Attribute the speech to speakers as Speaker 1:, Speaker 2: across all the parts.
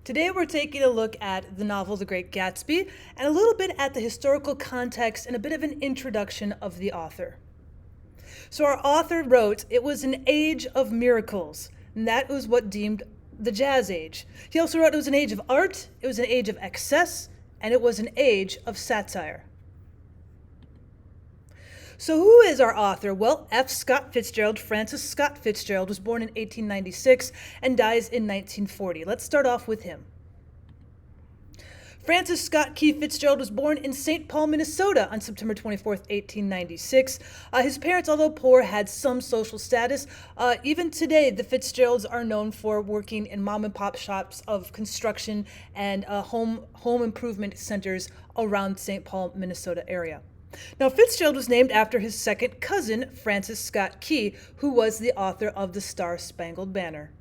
Speaker 1: Today we're taking a look at the novel The Great Gatsby and a little bit at the historical context and a bit of an introduction of the author. So our author wrote, it was an age of miracles, and that was what deemed the Jazz Age. He also wrote it was an age of art, it was an age of excess, and it was an age of satire. So who is our author? Well, F. Scott Fitzgerald, Francis Scott Fitzgerald, was born in 1896 and dies in 1940. Let's start off with him. Francis Scott Key Fitzgerald was born in St. Paul, Minnesota on September 24, 1896. His parents, although poor, had some social status. Even today, the Fitzgeralds are known for working in mom and pop shops of construction and home improvement centers around St. Paul, Minnesota area. Now, Fitzgerald was named after his second cousin, Francis Scott Key, who was the author of The Star-Spangled Banner.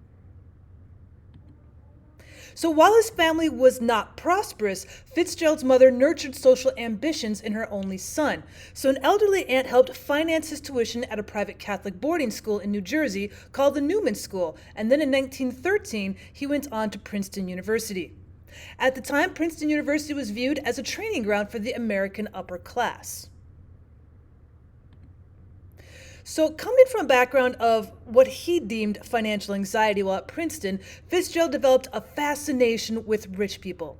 Speaker 1: So while his family was not prosperous, Fitzgerald's mother nurtured social ambitions in her only son. So an elderly aunt helped finance his tuition at a private Catholic boarding school in New Jersey called the Newman School, and then in 1913, he went on to Princeton University. At the time, Princeton University was viewed as a training ground for the American upper class. So coming from a background of what he deemed financial anxiety while at Princeton, Fitzgerald developed a fascination with rich people.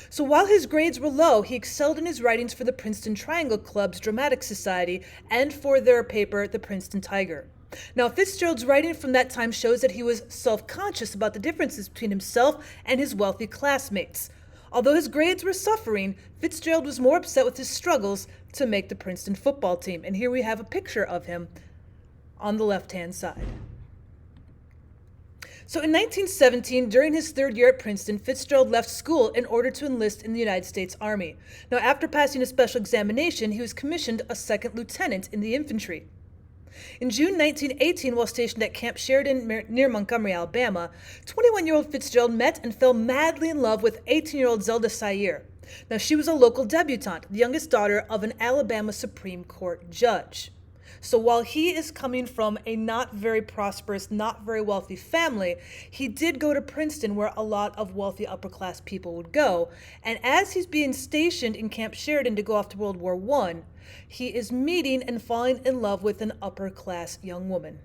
Speaker 1: So while his grades were low, he excelled in his writings for the Princeton Triangle Club's Dramatic Society and for their paper, the Princeton Tiger. Now, Fitzgerald's writing from that time shows that he was self-conscious about the differences between himself and his wealthy classmates. Although his grades were suffering, Fitzgerald was more upset with his struggles to make the Princeton football team. And here we have a picture of him on the left-hand side. So in 1917, during his third year at Princeton, Fitzgerald left school in order to enlist in the United States Army. Now, after passing a special examination, he was commissioned a second lieutenant in the infantry. In June 1918, while stationed at Camp Sheridan near Montgomery, Alabama, 21-year-old Fitzgerald met and fell madly in love with 18-year-old Zelda Sayer. Now, she was a local debutante, the youngest daughter of an Alabama Supreme Court judge. So while he is coming from a not very prosperous, not very wealthy family, he did go to Princeton where a lot of wealthy upper-class people would go. And as he's being stationed in Camp Sheridan to go off to World War I, he is meeting and falling in love with an upper-class young woman.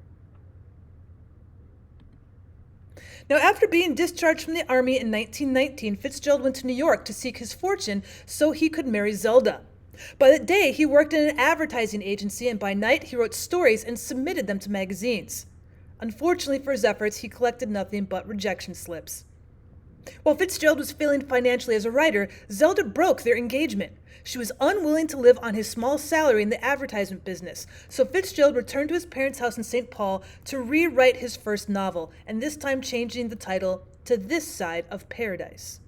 Speaker 1: Now, after being discharged from the Army in 1919, Fitzgerald went to New York to seek his fortune so he could marry Zelda. By the day, he worked in an advertising agency, and by night, he wrote stories and submitted them to magazines. Unfortunately for his efforts, he collected nothing but rejection slips. While Fitzgerald was failing financially as a writer, Zelda broke their engagement. She was unwilling to live on his small salary in the advertisement business, so Fitzgerald returned to his parents' house in St. Paul to rewrite his first novel, and this time changing the title to This Side of Paradise.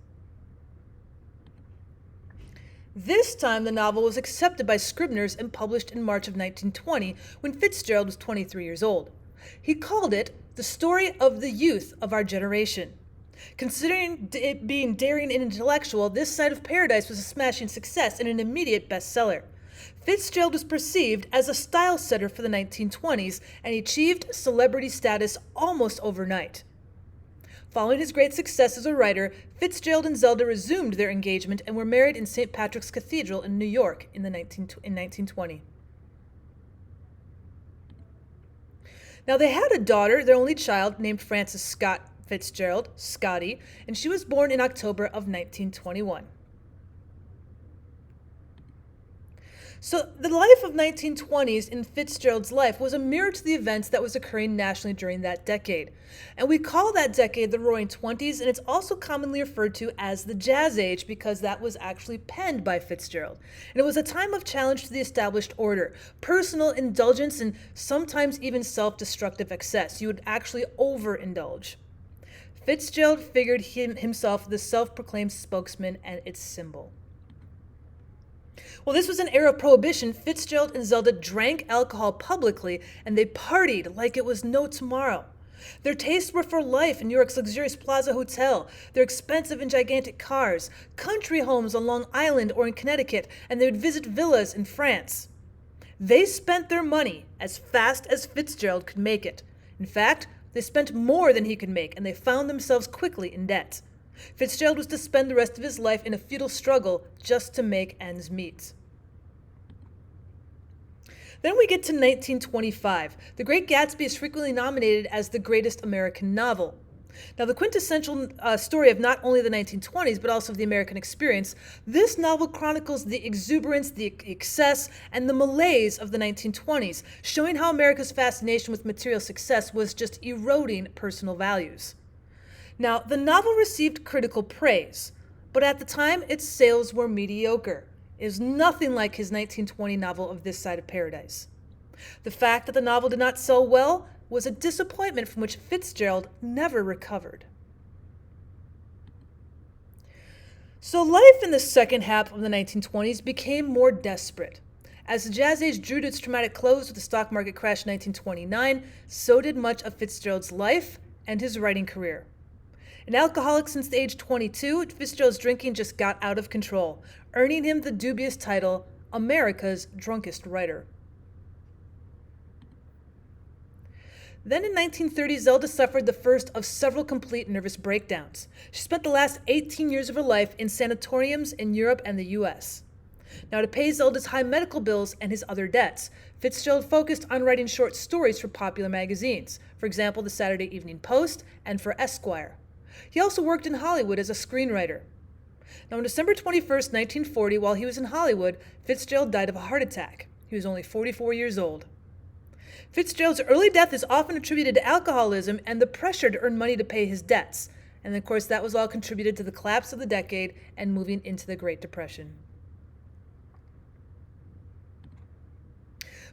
Speaker 1: This time, the novel was accepted by Scribner's and published in March of 1920 when Fitzgerald was 23 years old. He called it The Story of the Youth of Our Generation. Considering it being daring and intellectual, This Side of Paradise was a smashing success and an immediate bestseller. Fitzgerald was perceived as a style setter for the 1920s, and he achieved celebrity status almost overnight. Following his great success as a writer, Fitzgerald and Zelda resumed their engagement and were married in St. Patrick's Cathedral in New York in 1920. Now, they had a daughter, their only child, named Frances Scott Fitzgerald, Scotty, and she was born in October of 1921. So the life of 1920s in Fitzgerald's life was a mirror to the events that was occurring nationally during that decade. And we call that decade the Roaring Twenties, and it's also commonly referred to as the Jazz Age because that was actually penned by Fitzgerald. And it was a time of challenge to the established order, personal indulgence, and sometimes even self-destructive excess. You would actually overindulge. Fitzgerald figured himself the self-proclaimed spokesman and its symbol. Well, this was an era of prohibition. Fitzgerald and Zelda drank alcohol publicly, and they partied like it was no tomorrow. Their tastes were for life in New York's luxurious Plaza Hotel, their expensive and gigantic cars, country homes on Long Island or in Connecticut, and they would visit villas in France. They spent their money as fast as Fitzgerald could make it. In fact, they spent more than he could make, and they found themselves quickly in debt. Fitzgerald was to spend the rest of his life in a futile struggle just to make ends meet. Then we get to 1925. The Great Gatsby is frequently nominated as the greatest American novel. Now, the quintessential story of not only the 1920s, but also of the American experience, this novel chronicles the exuberance, the excess, and the malaise of the 1920s, showing how America's fascination with material success was just eroding personal values. Now, the novel received critical praise, but at the time, its sales were mediocre. It is nothing like his 1920 novel of This Side of Paradise. The fact that the novel did not sell well was a disappointment from which Fitzgerald never recovered. So life in the second half of the 1920s became more desperate. As the Jazz Age drew to its dramatic close with the stock market crash in 1929, so did much of Fitzgerald's life and his writing career. An alcoholic since the age 22, Fitzgerald's drinking just got out of control, earning him the dubious title, America's Drunkest Writer. Then in 1930, Zelda suffered the first of several complete nervous breakdowns. She spent the last 18 years of her life in sanatoriums in Europe and the US. Now, to pay Zelda's high medical bills and his other debts, Fitzgerald focused on writing short stories for popular magazines, for example, the Saturday Evening Post and for Esquire. He also worked in Hollywood as a screenwriter. Now, on December 21st, 1940, while he was in Hollywood, Fitzgerald died of a heart attack. He was only 44 years old. Fitzgerald's early death is often attributed to alcoholism and the pressure to earn money to pay his debts. And of course, that was all contributed to the collapse of the decade and moving into the Great Depression.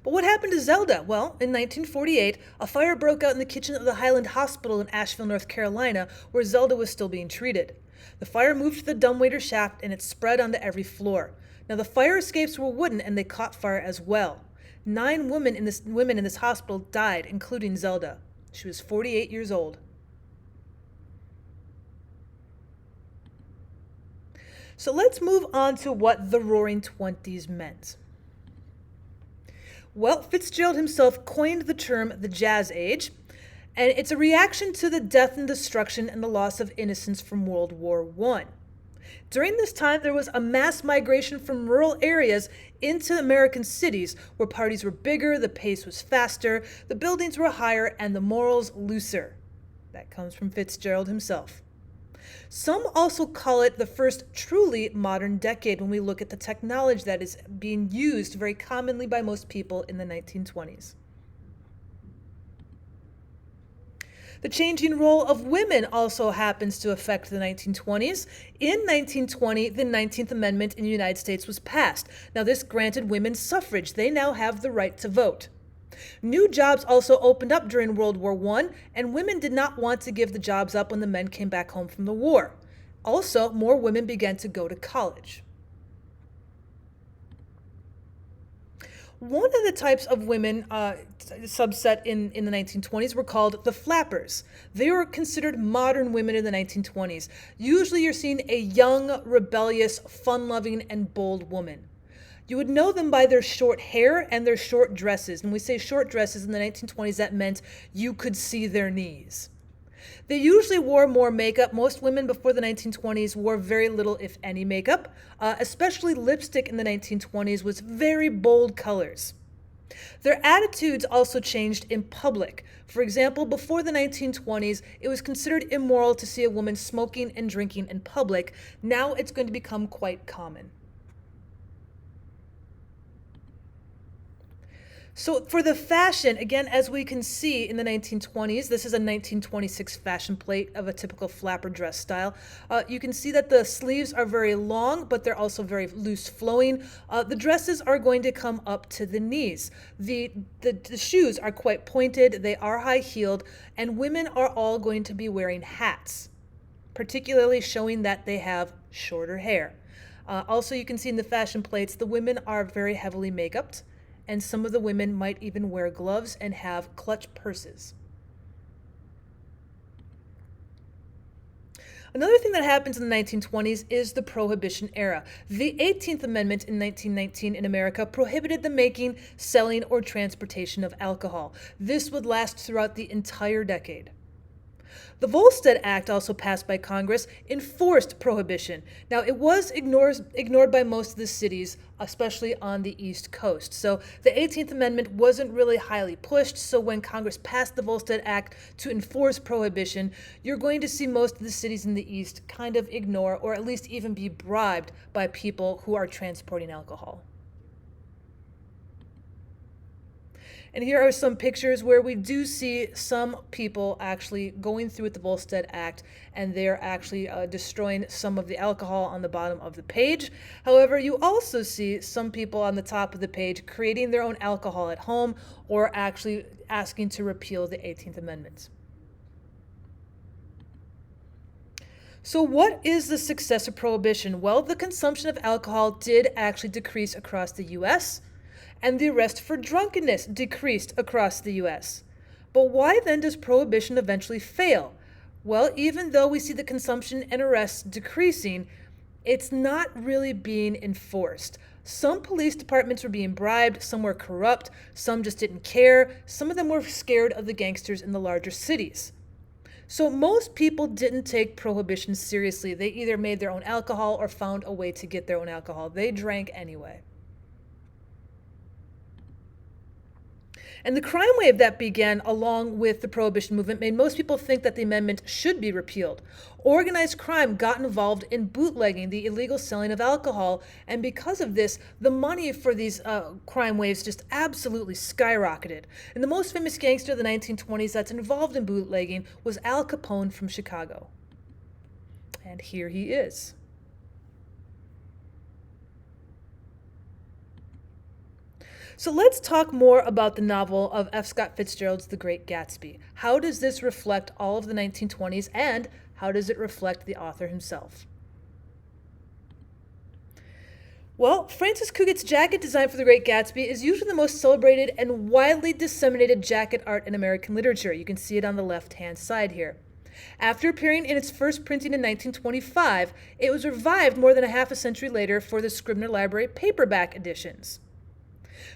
Speaker 1: But what happened to Zelda? Well, in 1948, a fire broke out in the kitchen of the Highland Hospital in Asheville, North Carolina, where Zelda was still being treated. The fire moved to the dumbwaiter shaft and it spread onto every floor. Now, the fire escapes were wooden and they caught fire as well. 9 women in this hospital died, including Zelda. She was 48 years old. So let's move on to what the Roaring Twenties meant. Well, Fitzgerald himself coined the term the Jazz Age, and it's a reaction to the death and destruction and the loss of innocence from World War I. During this time, there was a mass migration from rural areas into American cities where parties were bigger, the pace was faster, the buildings were higher, and the morals looser. That comes from Fitzgerald himself. Some also call it the first truly modern decade when we look at the technology that is being used very commonly by most people in the 1920s. The changing role of women also happens to affect the 1920s. In 1920, the 19th Amendment in the United States was passed. Now, this granted women suffrage. They now have the right to vote. New jobs also opened up during World War I, and women did not want to give the jobs up when the men came back home from the war. Also, more women began to go to college. One of the types of women subset in the 1920s were called the flappers. They were considered modern women in the 1920s. Usually you're seeing a young, rebellious, fun-loving, and bold woman. You would know them by their short hair and their short dresses. When we say short dresses in the 1920s, that meant you could see their knees. They usually wore more makeup. Most women before the 1920s wore very little, if any, makeup. Especially lipstick in the 1920s was very bold colors. Their attitudes also changed in public. For example, before the 1920s, it was considered immoral to see a woman smoking and drinking in public. Now it's going to become quite common. So for the fashion, again, as we can see in the 1920s, this is a 1926 fashion plate of a typical flapper dress style. You can see that the sleeves are very long, but they're also very loose flowing. The dresses are going to come up to the knees. The shoes are quite pointed, they are high-heeled, and women are all going to be wearing hats, particularly showing that they have shorter hair. Also, you can see in the fashion plates, the women are very heavily make-upped, and some of the women might even wear gloves and have clutch purses. Another thing that happens in the 1920s is the Prohibition era. The 18th Amendment in 1919 in America prohibited the making, selling, or transportation of alcohol. This would last throughout the entire decade. The Volstead Act, also passed by Congress, enforced prohibition. Now, it was ignored by most of the cities, especially on the East Coast. So the 18th Amendment wasn't really highly pushed, so when Congress passed the Volstead Act to enforce prohibition, you're going to see most of the cities in the East kind of ignore or at least even be bribed by people who are transporting alcohol. And here are some pictures where we do see some people actually going through with the Volstead Act, and they're actually destroying some of the alcohol on the bottom of the page. However, you also see some people on the top of the page creating their own alcohol at home or actually asking to repeal the 18th Amendment. So what is the success of Prohibition? Well, the consumption of alcohol did actually decrease across the U.S., and the arrest for drunkenness decreased across the U.S. But why then does Prohibition eventually fail? Well, even though we see the consumption and arrests decreasing, it's not really being enforced. Some police departments were being bribed, some were corrupt, some just didn't care, some of them were scared of the gangsters in the larger cities. So most people didn't take Prohibition seriously. They either made their own alcohol or found a way to get their own alcohol. They drank anyway. And the crime wave that began along with the Prohibition movement made most people think that the amendment should be repealed. Organized crime got involved in bootlegging, the illegal selling of alcohol, and because of this, the money for these crime waves just absolutely skyrocketed. And the most famous gangster of the 1920s that's involved in bootlegging was Al Capone from Chicago. And here he is. So let's talk more about the novel of F. Scott Fitzgerald's The Great Gatsby. How does this reflect all of the 1920s, and how does it reflect the author himself? Well, Francis Cougat's jacket design for The Great Gatsby is usually the most celebrated and widely disseminated jacket art in American literature. You can see it on the left-hand side here. After appearing in its first printing in 1925, it was revived more than a half a century later for the Scribner Library paperback editions.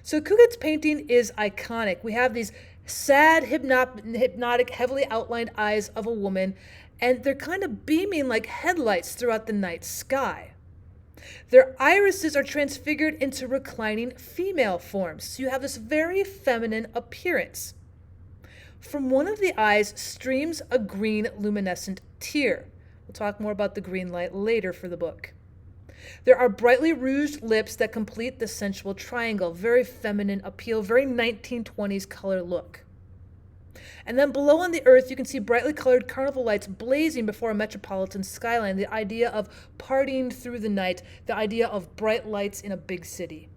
Speaker 1: So Cougat's painting is iconic. We have these sad, hypnotic, heavily outlined eyes of a woman, and they're kind of beaming like headlights throughout the night sky. Their irises are transfigured into reclining female forms, so you have this very feminine appearance. From one of the eyes streams a green luminescent tear. We'll talk more about the green light later for the book. There are brightly rouged lips that complete the sensual triangle, very feminine appeal, very 1920s color look. And then below on the earth, you can see brightly colored carnival lights blazing before a metropolitan skyline, the idea of partying through the night, the idea of bright lights in a big city.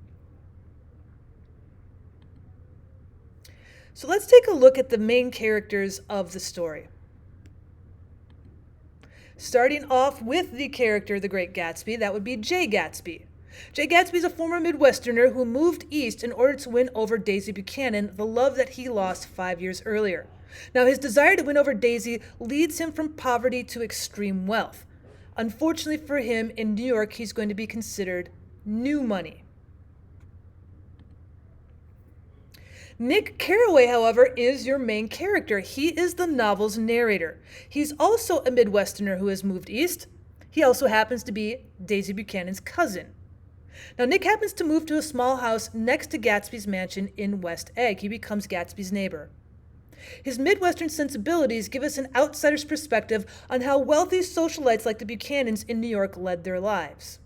Speaker 1: So let's take a look at the main characters of the story. Starting off with the character, the Great Gatsby, that would be Jay Gatsby. Jay Gatsby is a former Midwesterner who moved east in order to win over Daisy Buchanan, the love that he lost 5 years earlier. Now, his desire to win over Daisy leads him from poverty to extreme wealth. Unfortunately for him, in New York, he's going to be considered new money. Nick Carraway, however, is your main character. He is the novel's narrator. He's also a Midwesterner who has moved east. He also happens to be Daisy Buchanan's cousin. Now, Nick happens to move to a small house next to Gatsby's mansion in West Egg. He becomes Gatsby's neighbor. His Midwestern sensibilities give us an outsider's perspective on how wealthy socialites like the Buchanans in New York led their lives.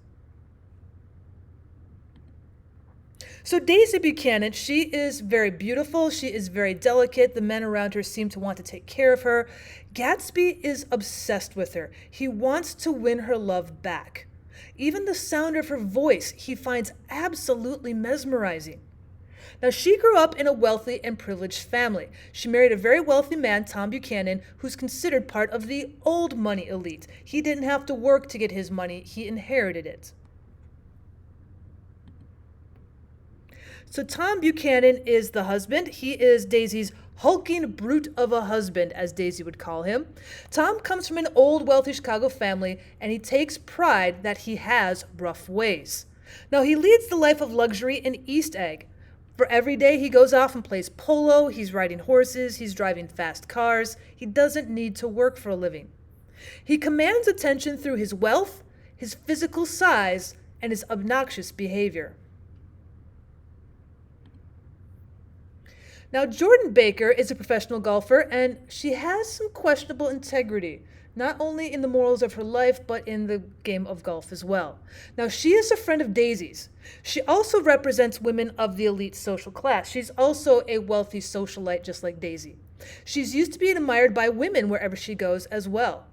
Speaker 1: So Daisy Buchanan, she is very beautiful, she is very delicate, the men around her seem to want to take care of her. Gatsby is obsessed with her. He wants to win her love back. Even the sound of her voice he finds absolutely mesmerizing. Now, she grew up in a wealthy and privileged family. She married a very wealthy man, Tom Buchanan, who's considered part of the old money elite. He didn't have to work to get his money, he inherited it. So Tom Buchanan is the husband. He is Daisy's hulking brute of a husband, as Daisy would call him. Tom comes from an old, wealthy Chicago family, and he takes pride that he has rough ways. Now, he leads the life of luxury in East Egg. For every day he goes off and plays polo, he's riding horses, he's driving fast cars. He doesn't need to work for a living. He commands attention through his wealth, his physical size, and his obnoxious behavior. Now, Jordan Baker is a professional golfer, and she has some questionable integrity, not only in the morals of her life, but in the game of golf as well. Now, she is a friend of Daisy's. She also represents women of the elite social class. She's also a wealthy socialite, just like Daisy. She's used to being admired by women wherever she goes as well.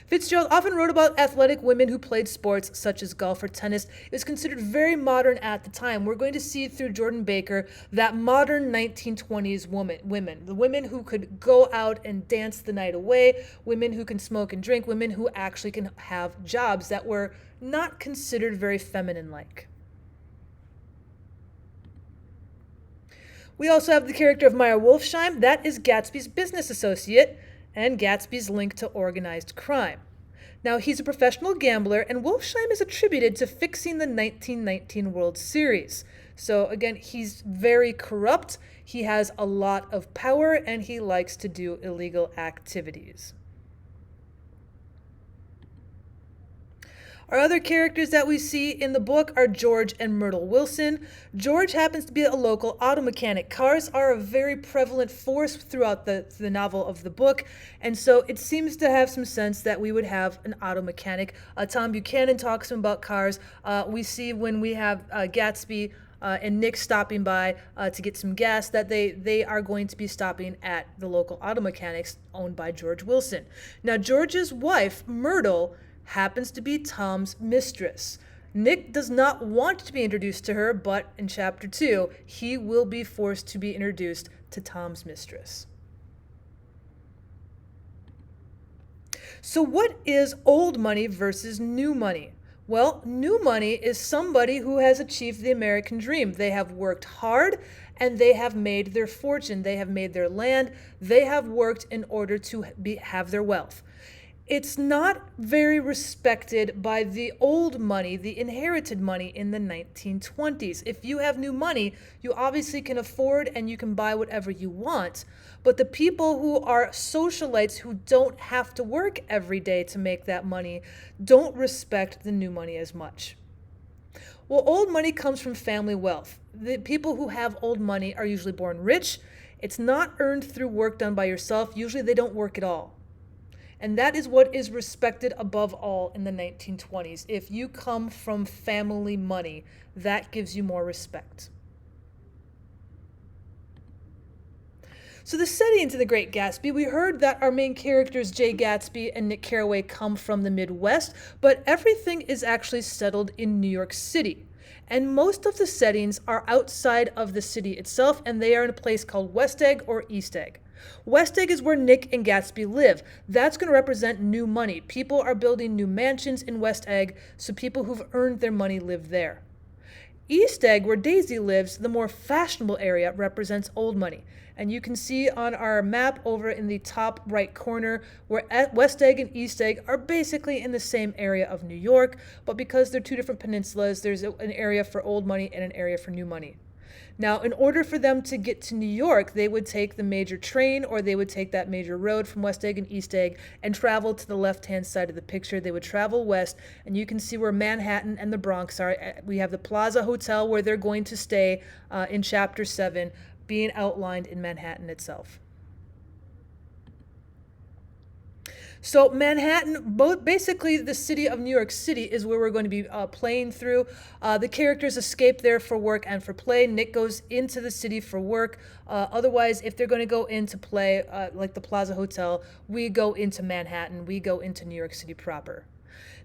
Speaker 1: Fitzgerald often wrote about athletic women who played sports such as golf or tennis. It was considered very modern at the time. We're going to see through Jordan Baker that modern 1920s women, the women who could go out and dance the night away, women who can smoke and drink, women who actually can have jobs that were not considered very feminine-like. We also have the character of Meyer Wolfsheim. That is Gatsby's business associate and Gatsby's link to organized crime. Now, he's a professional gambler, and Wolfsheim is attributed to fixing the 1919 World Series. So again, he's very corrupt, he has a lot of power, and he likes to do illegal activities. Our other characters that we see in the book are George and Myrtle Wilson. George happens to be a local auto mechanic. Cars are a very prevalent force throughout the novel of the book, and so it seems to have some sense that we would have an auto mechanic. Tom Buchanan talks to him about cars. We see when we have Gatsby and Nick stopping by to get some gas that they are going to be stopping at the local auto mechanics owned by George Wilson. Now, George's wife, Myrtle, happens to be Tom's mistress. Nick does not want to be introduced to her, but in chapter 2, he will be forced to be introduced to Tom's mistress. So what is old money versus new money? Well, new money is somebody who has achieved the American dream. They have worked hard and they have made their fortune. They have made their land. They have worked in order to have their wealth. It's not very respected by the old money, the inherited money in the 1920s. If you have new money, you obviously can afford and you can buy whatever you want. But the people who are socialites who don't have to work every day to make that money don't respect the new money as much. Well, old money comes from family wealth. The people who have old money are usually born rich. It's not earned through work done by yourself. Usually they don't work at all. And that is what is respected above all in the 1920s. If you come from family money, that gives you more respect. So the setting to The Great Gatsby, we heard that our main characters, Jay Gatsby and Nick Carraway, come from the Midwest, but everything is actually settled in New York City. And most of the settings are outside of the city itself, and they are in a place called West Egg or East Egg. West Egg is where Nick and Gatsby live. That's going to represent new money. People are building new mansions in West Egg, so people who've earned their money live there. East Egg, where Daisy lives, the more fashionable area, represents old money. And you can see on our map over in the top right corner where West Egg and East Egg are basically in the same area of New York, but because they're two different peninsulas, there's an area for old money and an area for new money. Now, in order for them to get to New York, they would take the major train or they would take that major road from West Egg and East Egg and travel to the left-hand side of the picture. They would travel west, and you can see where Manhattan and the Bronx are. We have the Plaza Hotel where they're going to stay in Chapter 7, being outlined in Manhattan itself. So Manhattan, basically the city of New York City is where we're going to be playing through. The characters escape there for work and for play. Nick goes into the city for work. Otherwise, if they're going to go into play, like the Plaza Hotel, we go into Manhattan. We go into New York City proper.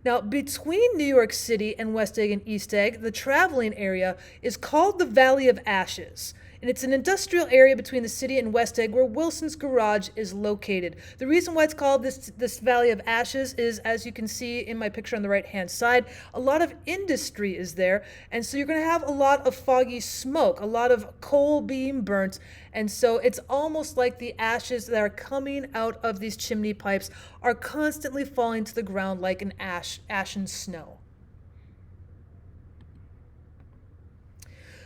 Speaker 1: Now, between New York City and West Egg and East Egg, the traveling area is called the Valley of Ashes. And it's an industrial area between the city and West Egg where Wilson's Garage is located. The reason why it's called this Valley of Ashes is, as you can see in my picture on the right-hand side, a lot of industry is there. And so you're going to have a lot of foggy smoke, a lot of coal being burnt. And so it's almost like the ashes that are coming out of these chimney pipes are constantly falling to the ground like an ashen snow.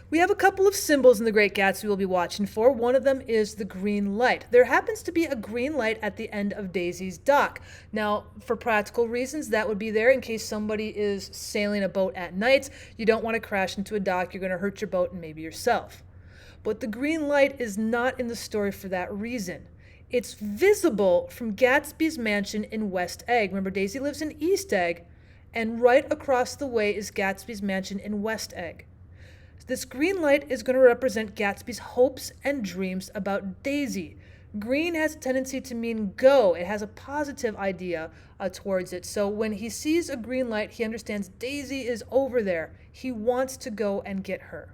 Speaker 1: We have a couple of symbols in the Great Gatsby we'll be watching for. One of them is the green light. There happens to be a green light at the end of Daisy's dock. Now, for practical reasons, that would be there in case somebody is sailing a boat at night. You don't want to crash into a dock. You're going to hurt your boat and maybe yourself. But the green light is not in the story for that reason. It's visible from Gatsby's mansion in West Egg. Remember, Daisy lives in East Egg, and right across the way is Gatsby's mansion in West Egg. This green light is going to represent Gatsby's hopes and dreams about Daisy. Green has a tendency to mean go. It has a positive idea towards it. So when he sees a green light, he understands Daisy is over there. He wants to go and get her.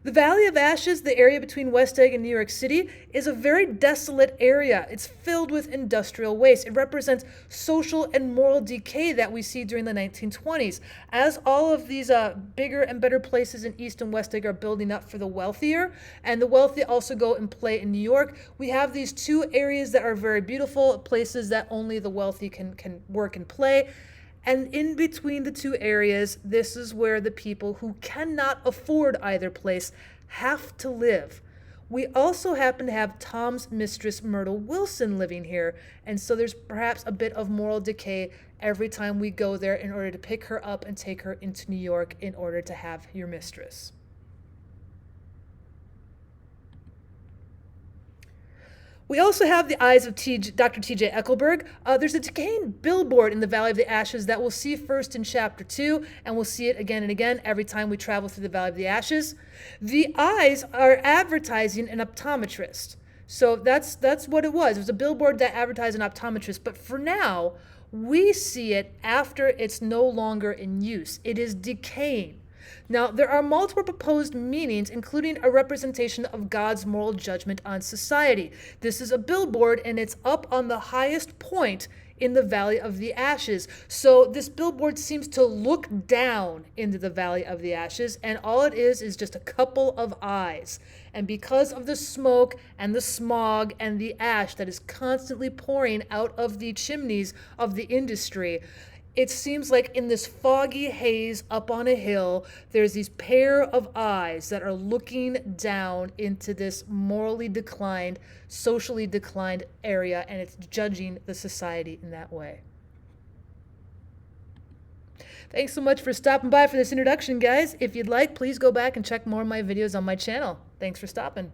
Speaker 1: The Valley of Ashes, the area between West Egg and New York City, is a very desolate area. It's filled with industrial waste. It represents social and moral decay that we see during the 1920s. As all of these bigger and better places in East and West Egg are building up for the wealthier, and the wealthy also go and play in New York, we have these two areas that are very beautiful, places that only the wealthy can work and play. And in between the two areas, this is where the people who cannot afford either place have to live. We also happen to have Tom's mistress, Myrtle Wilson, living here. And so there's perhaps a bit of moral decay every time we go there in order to pick her up and take her into New York in order to have your mistress. We also have the eyes of Dr. TJ Eckelberg. There's a decaying billboard in the Valley of the Ashes that we'll see first in Chapter 2, and we'll see it again and again every time we travel through the Valley of the Ashes. The eyes are advertising an optometrist. So that's what it was. It was a billboard that advertised an optometrist. But for now, we see it after it's no longer in use. It is decaying. Now, there are multiple proposed meanings, including a representation of God's moral judgment on society. This is a billboard, and it's up on the highest point in the Valley of the Ashes. So this billboard seems to look down into the Valley of the Ashes, and all it is just a couple of eyes. And because of the smoke and the smog and the ash that is constantly pouring out of the chimneys of the industry, it seems like in this foggy haze up on a hill, there's these pair of eyes that are looking down into this morally declined, socially declined area, and it's judging the society in that way. Thanks so much for stopping by for this introduction, guys. If you'd like, please go back and check more of my videos on my channel. Thanks for stopping.